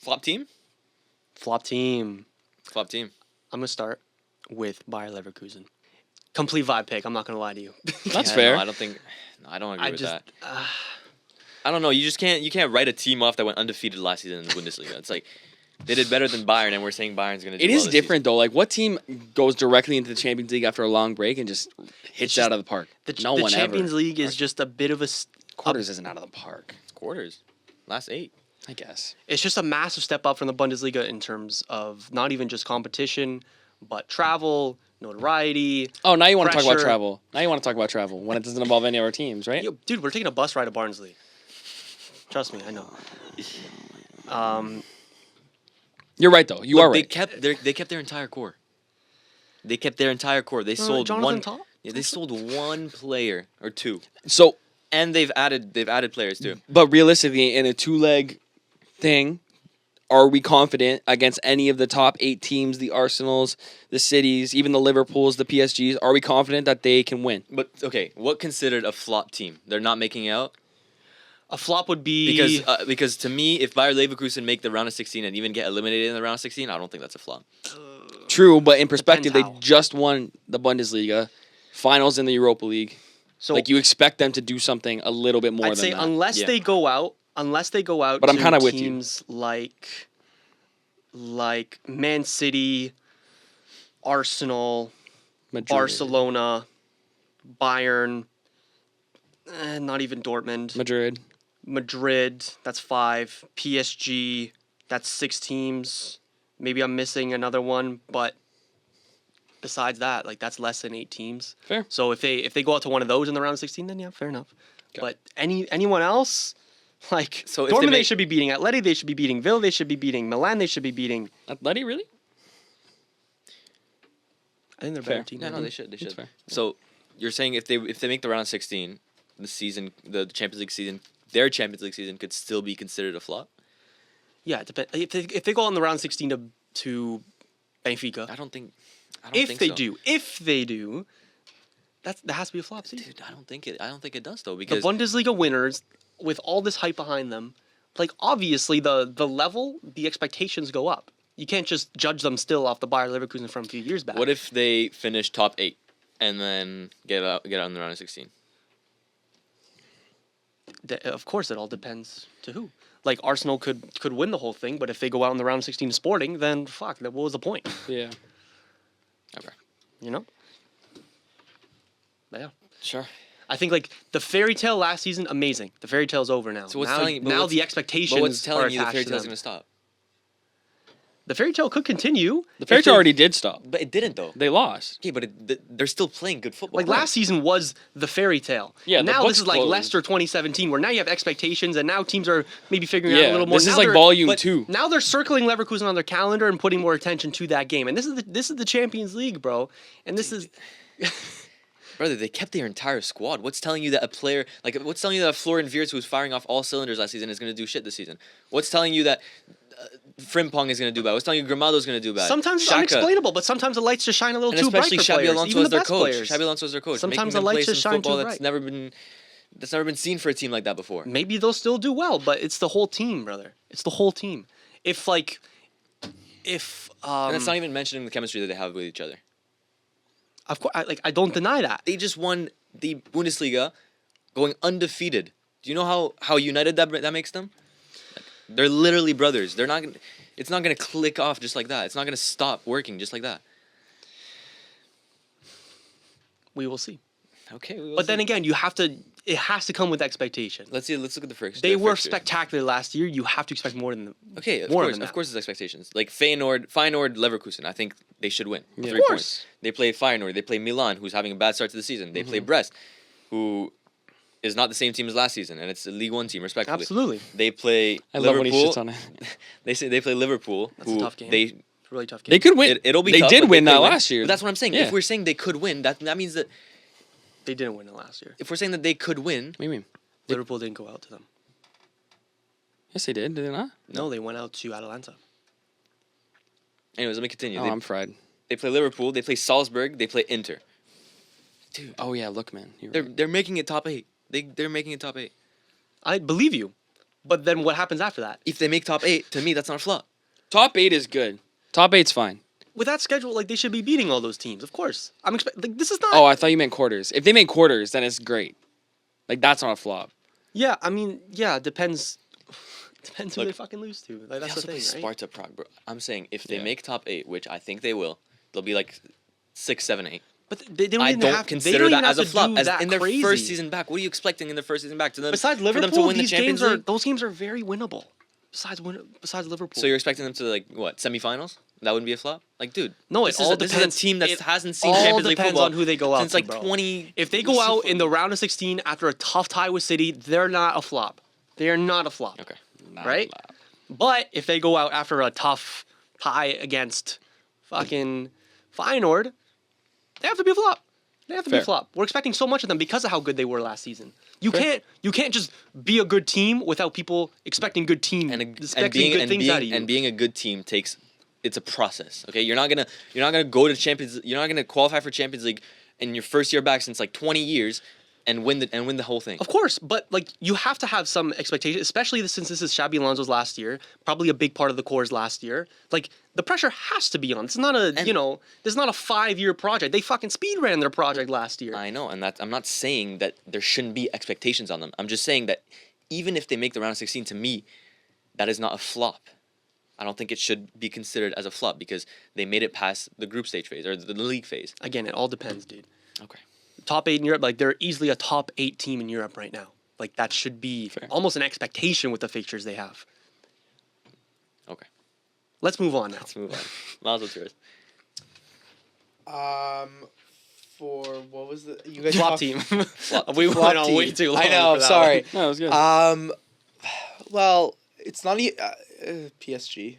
Flop team. Flop team. Flop team. I'm gonna start with Bayer Leverkusen. Complete vibe pick. I'm not gonna lie to you. That's Yeah, fair. No, I don't think. No, I don't agree I with just. that. I don't know. You just can't. You can't write a team off that went undefeated last season in the Bundesliga. It's like they did better than Bayern, and we're saying Bayern's going to do It well is this different though. Like, what team goes directly into the Champions League after a long break and just hits it out of the park? The No one Champions ever. League is just a bit of a. Quarters isn't out of the park. season? It's quarters. Last 8. I guess. It's just a massive step up from the Bundesliga in terms of not even just competition, but travel, notoriety. Oh, now you want to talk about Pressure. travel. Now you want to talk about travel when it doesn't involve any of our teams, right? Yo, dude, we're taking a bus ride to Barnsley. Trust me, I know. You're right though. You Look, are right. They kept their entire core. They kept their entire core. They sold Jonathan one. Tah? Yeah, they sold one player or two, So, and they've added players too. but realistically, in a two-leg thing, are we confident against any of the top 8 teams, the Arsenals, the Cities, even the Liverpools, the PSGs? Are we confident that they can win? But okay, what considered a flop team? They're not making it out A flop would be because to me, if Bayer Leverkusen make the round of 16 and even get eliminated in the round of 16, I don't think that's a flop. True, but in perspective, they how. just won the Bundesliga, finals in the Europa League. so. Like, you expect them to do something a little bit more I'd than say that. unless Yeah. they go out, But I'm to kinda with you. teams like Man City, Arsenal, Madrid. Barcelona, Bayern, not even Dortmund, Madrid, that's 5, PSG, that's 6 teams. Maybe I'm missing another one, but besides that, like that's less than 8 teams. Fair. So if they go out to one of those in the round of 16, then yeah, fair enough. But anyone else, like So if Dortmund, they they make- should be beating. Atleti, they should be beating. Ville, they should be beating. Milan, they should be beating. Atleti, really? I think they're a Fair. better team. No, than no, them. they should. They That's should. fair. So you're saying if they make the round of 16, the season, the Champions League season, their Champions League season could still be considered a flop? Yeah, it depends. If they go on the round 16 to Benfica, I don't think. if they so. do, that has to be a flop season. Dude, I don't think it does though The because Bundesliga winners, with all this hype behind them, like obviously the level, the expectations go up. You can't just judge them still off the Bayer Leverkusen from a few years back. what if they finish top 8 and then get out in the round of 16? Of course, it all depends to who. Like Arsenal could win the whole thing, but if they go out in the round of 16 to Sporting, then fuck, what was the point? Yeah. Okay. You know? But yeah. Sure. I think like the fairy tale last season, amazing. The fairy tale's over now. So what's now telling- but now what's- the expectations But what's are telling you the attached fairy to tale's them. going to stop? The fairy tale could continue. The fairy if tale they- already did stop. But it didn't though. They lost. Okay, but they're still playing good football. Like last season was the fairy tale. Yeah, the Now book's this is like closed. Leicester 2017, where now you have expectations, and now teams are maybe figuring out Yeah, a little more. this is Now like they're- volume but 2. Now they're circling Leverkusen on their calendar and putting more attention to that game. And this is the Champions League, bro. And this is Brother, they kept their entire squad. What's telling you that a player what's telling you that Florian Wirtz, who was firing off all cylinders last season, is going to do shit this season? What's telling you that Frimpong is going to do bad? What's telling you Grimaldo's going to do bad? sometimes it's Xhaka. unexplainable, but sometimes the lights just shine a little And too bright especially for Xabi players, Alonso even as the their best coach. players. Xabi Alonso as their coach. Sometimes making the them play lights just some shine football too that's bright. never been seen for a team like that before. Maybe they'll still do well, but it's the whole team, brother. It's the whole team. If And it's not even mentioning the chemistry that they have with each other. of course, I don't deny that. They just won the Bundesliga going undefeated. Do you know how united that makes them? They're literally brothers. They're not gonna, it's not going to click off just like that. It's not going to stop working just like that. We will see. Okay. we will But then see. again, it has to come with expectation. let's look at the first. They their were fixtures. spectacular last year. You have to expect more than Okay, of more course, than that. of course, it's expectations. Like Feyenoord, Leverkusen. I think they should win. Yeah. 3 Of points. course. They play Feyenoord. They play Milan, who's having a bad start to the season. They Mm-hmm. play Brest, who is not the same team as last season, and it's a League One team, respectively. Absolutely. They play I love when he Liverpool. shits on it. They play Liverpool, That's a who tough game. they It's a really tough game. They could win. it'll be They tough, did but win they that could win. last year. But that's what I'm saying. Yeah. If we're saying they could win, that means that They didn't win it last year. if we're saying that they could win, What do you mean? Liverpool didn't go out to them. Yes, they did. Did they not? No, they went out to Atalanta. anyways, let me continue. Oh, They, I'm fried. they play Liverpool. They play Salzburg. They play Inter. Dude, Oh yeah, look, man. You're they're right. they're making it top 8. They're making it top 8. I believe you, But then what happens after that? If they make top 8, to me, that's not a flop. Top 8 is good. Top 8's fine. With that schedule, like they should be beating all those teams. Of course, like this is not. Oh, I thought you meant quarters. If they make quarters, then it's great. Like that's not a flop. Yeah, I mean, yeah, depends. Depends who Look, they fucking lose to. Like They that's the also play thing, right? Sparta Prague, bro. I'm saying if they Yeah. make top 8, which I think they will, they'll be like 6, 7, 8. But they don't I even don't have, they consider don't that even as a have to flop. do As that in their crazy. first season back, what are you expecting in their first season back? To them, Besides for them Liverpool, to win the these Champions games are League? those games are very winnable. Besides Liverpool. So you're expecting them to like what, semifinals? That wouldn't be a flop. Like, dude, No, this it all this depends. is a team that It hasn't seen all Champions League depends football on who they go out since to, like bro. 20. If they go out in the round of 16 after a tough tie with City, they're not a flop. They are not a flop. Okay. Right? But if they go out after a tough tie against fucking Feyenoord, they have to be a flop. They have to be a Fair. flop. We're expecting so much of them because of how good they were last season. You can't just be a good team without people expecting good team expecting good things out of you. And being a good team takes, it's a process. Okay, you're not gonna go to Champions. You're not gonna qualify for Champions League in your first year back since like 20 years, and win the whole thing. Of course, but like you have to have some expectation, especially since this is Xabi Alonso's last year, probably a big part of the core's last year. Like the pressure has to be on. It's not this is not a 5-year project. They fucking speed ran their project last year. I know, and that's, I'm not saying that there shouldn't be expectations on them. I'm just saying that even if they make the round of 16, to me, that is not a flop. I don't think it should be considered as a flop because they made it past the group stage phase or the league phase. Again, it all depends, dude. Okay. Top 8 in Europe, like they're easily a top 8 team in Europe right now. Like that should be almost an expectation with the fixtures they have. Okay. Let's move on now. Let's move on. Miles, what's yours? For what was the you guys Flop talk- team. Flop We Flop went on team. way too long. I know. for that Sorry. one. No, it was good. Well, it's not PSG.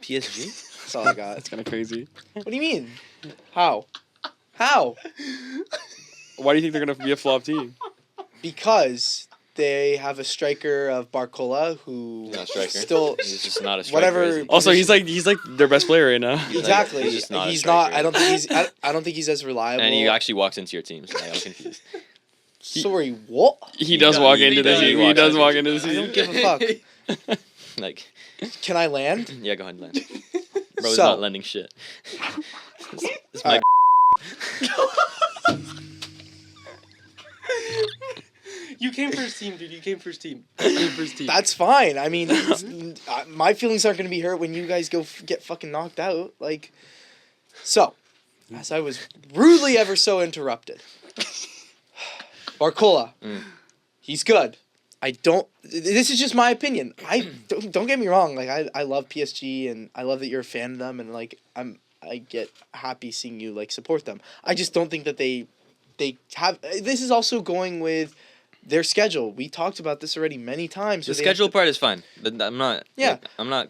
PSG? That's all I got. That's kind of crazy. What do you mean? How? How? Why do you think they're gonna be a flop team? Because they have a striker of Barcola who He's not a striker. still He's just not a striker. whatever. is he? Also, he's like their best player right now. Exactly. He's just not a He's striker. not. I don't think he's. I don't think he's as reliable. And he actually walks into your team, so I'm confused. Sorry, what? He does does- walk he into the does. season. He He does walks walk into into the I don't season. give a fuck. Like, Can I land? yeah, go ahead and land. Bro's So- not lending shit. This All mic. You came first team, dude. You came first team. You came first team. That's fine. I mean, my feelings aren't going to be hurt when you guys go get fucking knocked out. Like, so, as I was rudely ever so interrupted, Barcola, he's good. I don't. This is just my opinion. I don't get me wrong. Like, I love PSG and I love that you're a fan of them and like I get happy seeing you like support them. I just don't think that they have. This is also going with their schedule. We talked about this already many times. The so they have schedule to- part is fine. I'm not. Yeah. like,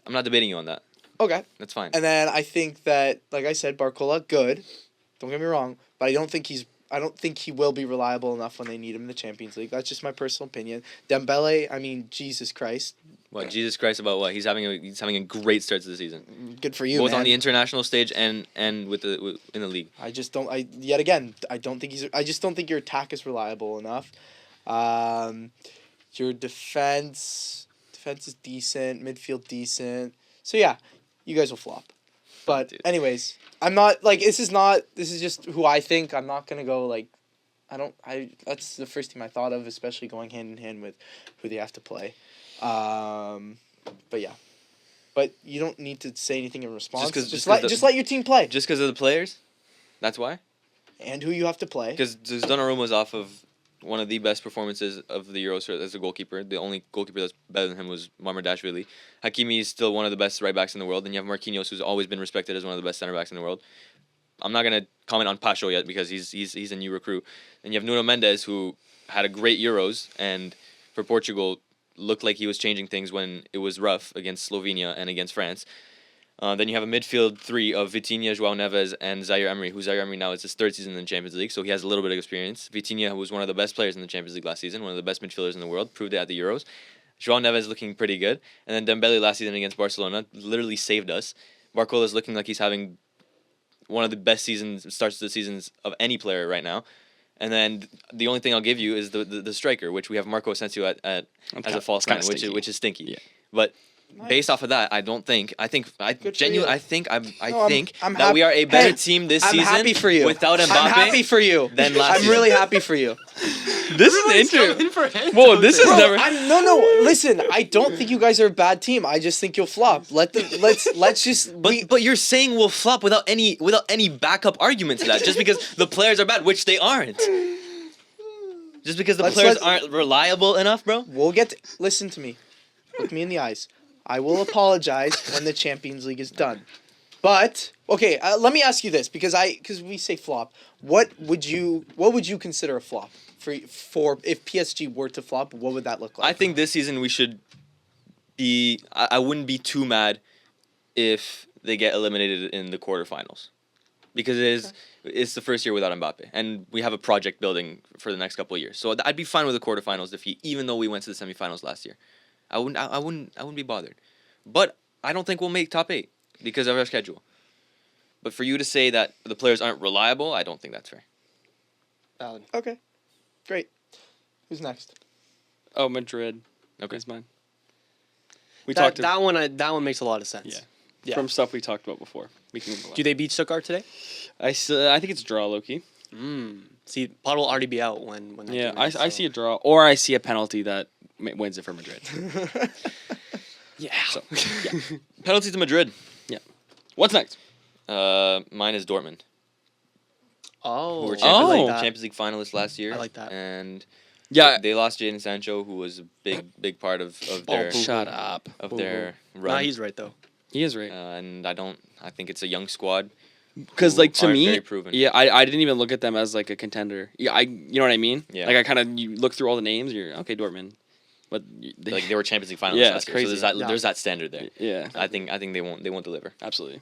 I'm not debating you on that. Okay. That's fine. And then I think that, like I said, Barcola, good. Don't get me wrong, but I don't think he will be reliable enough when they need him in the Champions League. That's just my personal opinion. Dembele, I mean, Jesus Christ, What, Jesus Christ, about what? He's having a great start to the season, good for you, both man. on the international stage and in the league. I just don't. I don't think I just don't think your attack is reliable enough. Your defense is decent. Midfield decent. So yeah, you guys will flop. But Dude. anyways, I'm not like this is just who I think. I'm not gonna go like. That's the first team I thought of, especially going hand in hand with who they have to play. But yeah. But you don't need to say anything in response. 'cause- Just 'cause let let your team play. Just because of the players, that's why. And who you have to play. Because Donnarumma's off of one of the best performances of the Euros as a goalkeeper. The only goalkeeper that's better than him was Marmardashvili. Hakimi is still one of the best right backs in the world. And you have Marquinhos, who's always been respected as one of the best center backs in the world. I'm not gonna comment on Pacho yet because he's a new recruit. And you have Nuno Mendes, who had a great Euros and for Portugal looked like he was changing things when it was rough against Slovenia and against France. Then you have a midfield three of Vitinha, João Neves, and Zaire Emery, who Zaire Emery now is his third season in the Champions League, so he has a little bit of experience. Vitinha, who was one of the best players in the Champions League last season, one of the best midfielders in the world, proved it at the Euros. João Neves looking pretty good. And then Dembele last season against Barcelona literally saved us. Barcola's looking like he's having one of the best starts to the seasons of any player right now. And then the only thing I'll give you is the striker, which we have Marco Asensio at as a false nine, which is stinky. Yeah. But based off of that, I think Good for genuinely you. I think No, I'm that we are a better Hey, team this I'm season. happy for you. Without Mbappe. I'm happy for you. Than last I'm season. really happy for you. This is interesting. Whoa, this is Bro, never. no. Listen, I don't think you guys are a bad team. I just think you'll flop. Let's just. But you're saying we'll flop without any backup argument to that, just because the players are bad, which they aren't. Just because the players aren't reliable enough, bro. We'll get. Listen to me. Look me in the eyes. I will apologize when the Champions League is done. But okay, let me ask you this because we say flop. What would you consider a flop for if PSG were to flop? What would that look like? I think this season we should be. I wouldn't be too mad if they get eliminated in the quarterfinals, because it's the first year without Mbappe, and we have a project building for the next couple of years. So I'd be fine with a quarterfinals defeat, even though we went to the semifinals last year. I wouldn't be bothered, but I don't think we'll make top 8 because of our schedule. But for you to say that the players aren't reliable, I don't think that's fair. Valid. Okay, great. Who's next? Oh, Madrid. Okay. Is mine. We That, talked that one makes a lot of sense. Yeah. Yeah. from stuff we talked about before. We can move on. Do they beat Stuttgart today? I think it's a draw, Loki. See, Pot will already be out when that Yeah, game I is, see a draw, or I see a penalty that wins it for Madrid. Yeah. So, yeah. Penalty to Madrid. What's next? Mine is Dortmund, Oh. who were I Champions, like League, that. Champions League finalists last year. I like that. And Yeah. they lost Jadon Sancho, who was a big part of their boo. Shut up. run. Nah, he's right though. He is right. And I think it's a young squad. Because who like to aren't me, very proven. yeah, I didn't even look at them as like a contender. Yeah, you know what I mean? Yeah. Like I kind of you look through all the names, you're okay, Dortmund, but Like they were Champions League finalists Yeah, last it's year. crazy. So there's that Yeah. there's that standard there. yeah, I think they won't deliver. absolutely.